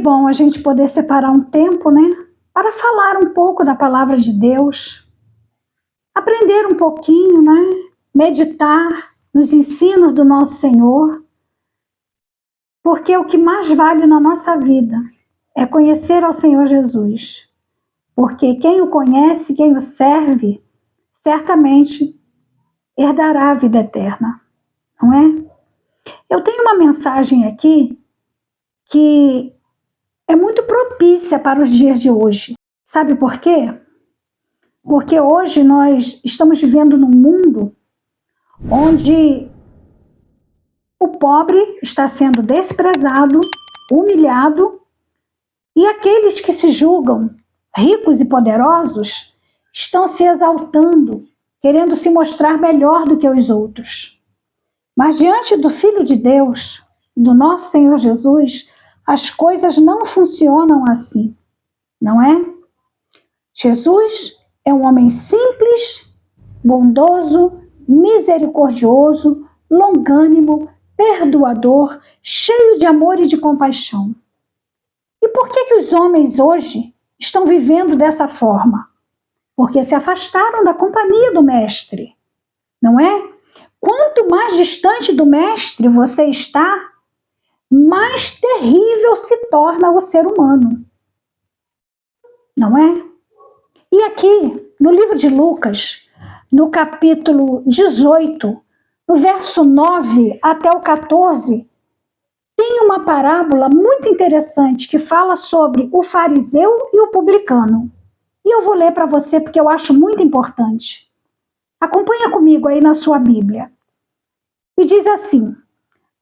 bom a gente poder separar um tempo, né, para falar um pouco da palavra de Deus, aprender um pouquinho, né, meditar nos ensinos do nosso Senhor, porque o que mais vale na nossa vida é conhecer ao Senhor Jesus, porque quem o conhece, quem o serve, certamente herdará a vida eterna, não é? Eu tenho uma mensagem aqui que é muito propícia para os dias de hoje. Sabe por quê? Porque hoje nós estamos vivendo num mundo onde o pobre está sendo desprezado, humilhado, e aqueles que se julgam ricos e poderosos estão se exaltando, querendo se mostrar melhor do que os outros. Mas diante do Filho de Deus, do nosso Senhor Jesus, as coisas não funcionam assim, não é? Jesus é um homem simples, bondoso, misericordioso, longânimo, perdoador, cheio de amor e de compaixão. E por que os homens hoje estão vivendo dessa forma? Porque se afastaram da companhia do Mestre, não é? Quanto mais distante do Mestre você está, mais terrível se torna o ser humano, não é? E aqui, no livro de Lucas, no capítulo 18, no verso 9 até o 14, tem uma parábola muito interessante que fala sobre o fariseu e o publicano. E eu vou ler para você porque eu acho muito importante. Acompanha comigo aí na sua Bíblia. E diz assim: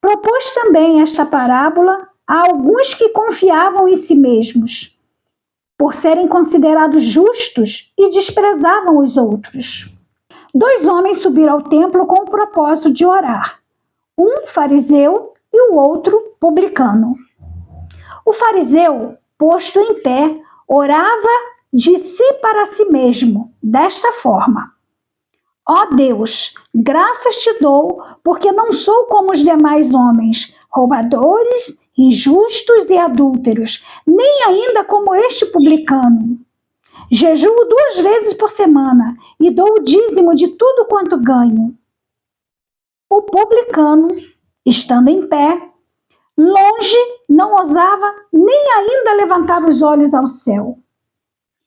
propôs também esta parábola a alguns que confiavam em si mesmos, por serem considerados justos e desprezavam os outros. 2 homens subiram ao templo com o propósito de orar, um fariseu e o outro publicano. O fariseu, posto em pé, orava de si para si mesmo, desta forma: ó Deus, graças te dou, porque não sou como os demais homens, roubadores, injustos e adúlteros, nem ainda como este publicano. Jejuo 2 vezes por semana e dou o dízimo de tudo quanto ganho. O publicano, estando em pé, longe, não ousava nem ainda levantar os olhos ao céu,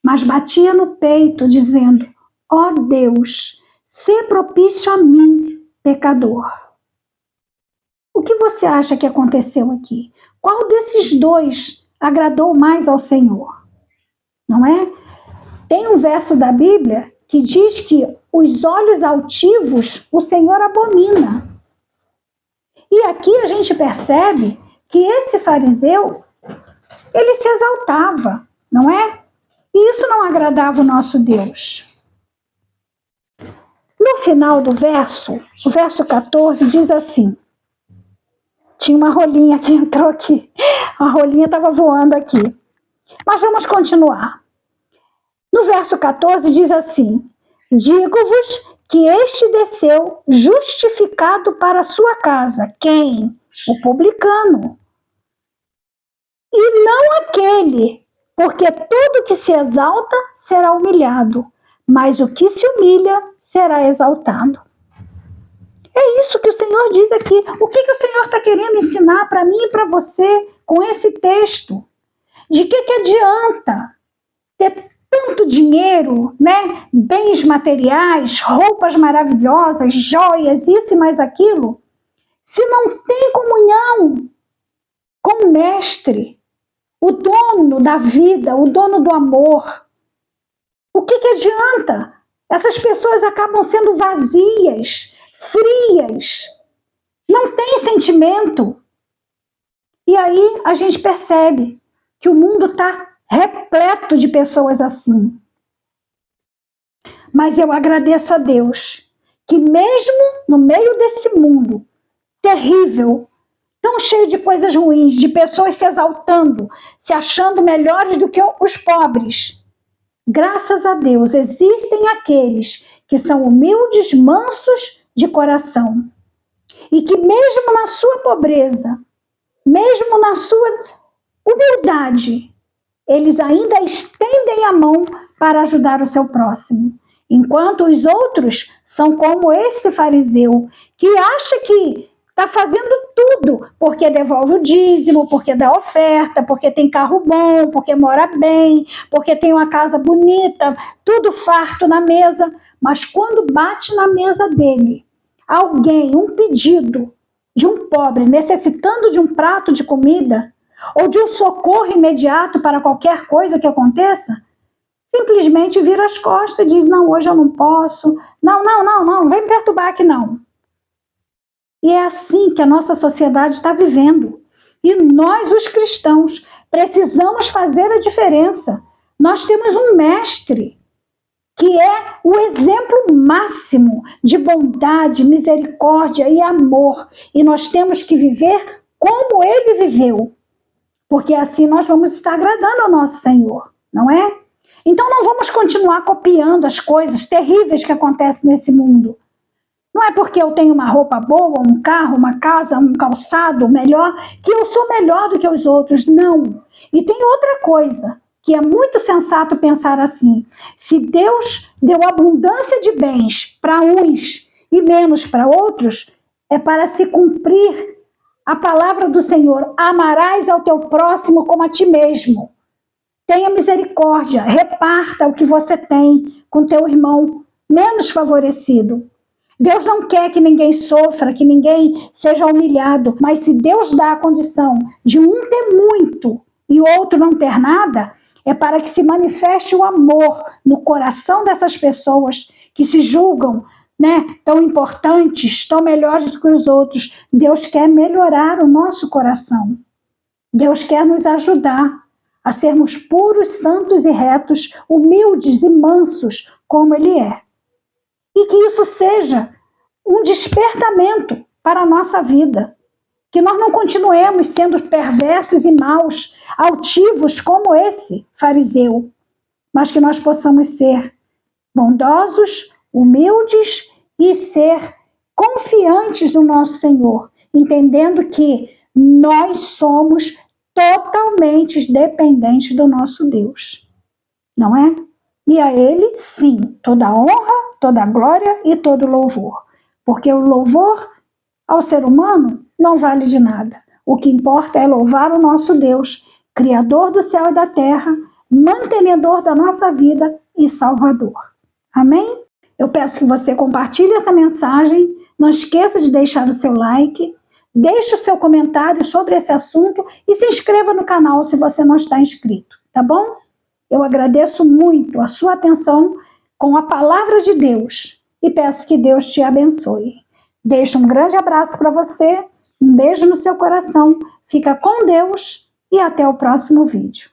mas batia no peito, dizendo: ó Deus, sê propício a mim, pecador. O que você acha que aconteceu aqui? Qual desses 2 agradou mais ao Senhor? Não é? Tem um verso da Bíblia que diz que os olhos altivos o Senhor abomina. E aqui a gente percebe que esse fariseu, ele se exaltava, não é? E isso não agradava o nosso Deus. No final do verso, o verso 14 diz assim: tinha uma rolinha que entrou aqui, a rolinha estava voando aqui. Mas vamos continuar. No verso 14 diz assim: digo-vos que este desceu justificado para a sua casa. Quem? O publicano. E não aquele, porque tudo que se exalta será humilhado, mas o que se humilha será exaltado. É isso que o Senhor diz aqui. O que o Senhor está querendo ensinar para mim e para você com esse texto? De que adianta ter tanto dinheiro, né? Bens materiais, roupas maravilhosas, joias, isso e mais aquilo, se não tem comunhão com o Mestre, o dono da vida, o dono do amor? O que adianta? Essas pessoas acabam sendo vazias, frias, não tem sentimento. E aí a gente percebe que o mundo está repleto de pessoas assim. Mas eu agradeço a Deus que mesmo no meio desse mundo terrível, tão cheio de coisas ruins, de pessoas se exaltando, se achando melhores do que os pobres, graças a Deus existem aqueles que são humildes, mansos de coração, e que mesmo na sua pobreza, mesmo na sua humildade, eles ainda estendem a mão para ajudar o seu próximo. Enquanto os outros são como este fariseu, que acha que está fazendo tudo, porque devolve o dízimo, porque dá oferta, porque tem carro bom, porque mora bem, porque tem uma casa bonita, tudo farto na mesa. Mas quando bate na mesa dele, alguém, um pedido de um pobre necessitando de um prato de comida, ou de um socorro imediato para qualquer coisa que aconteça, simplesmente vira as costas e diz: não, hoje eu não posso, não, vem perturbar aqui não. E é assim que a nossa sociedade está vivendo. E nós, os cristãos, precisamos fazer a diferença. Nós temos um mestre que é o exemplo máximo de bondade, misericórdia e amor. E nós temos que viver como ele viveu, porque assim nós vamos estar agradando ao nosso Senhor, não é? Então não vamos continuar copiando as coisas terríveis que acontecem nesse mundo. Não é porque eu tenho uma roupa boa, um carro, uma casa, um calçado melhor, que eu sou melhor do que os outros. Não. E tem outra coisa, que é muito sensato pensar assim: se Deus deu abundância de bens para uns e menos para outros, é para se cumprir a palavra do Senhor: amarás ao teu próximo como a ti mesmo. Tenha misericórdia, reparta o que você tem com teu irmão menos favorecido. Deus não quer que ninguém sofra, que ninguém seja humilhado, mas se Deus dá a condição de um ter muito e o outro não ter nada, é para que se manifeste o amor no coração dessas pessoas que se julgam, tão importantes, tão melhores do que os outros. Deus quer melhorar o nosso coração. Deus quer nos ajudar a sermos puros, santos e retos, humildes e mansos como Ele é. E que isso seja um despertamento para a nossa vida. Que nós não continuemos sendo perversos e maus, altivos como esse fariseu, mas que nós possamos ser bondosos, humildes e ser confiantes no nosso Senhor, entendendo que nós somos totalmente dependentes do nosso Deus, não é? E a Ele, sim, toda a honra, toda a glória e todo o louvor. Porque o louvor ao ser humano não vale de nada. O que importa é louvar o nosso Deus, Criador do céu e da terra, mantenedor da nossa vida e Salvador. Amém? Eu peço que você compartilhe essa mensagem, não esqueça de deixar o seu like, deixe o seu comentário sobre esse assunto e se inscreva no canal se você não está inscrito, tá bom? Eu agradeço muito a sua atenção com a palavra de Deus e peço que Deus te abençoe. Deixo um grande abraço para você, um beijo no seu coração, fica com Deus e até o próximo vídeo.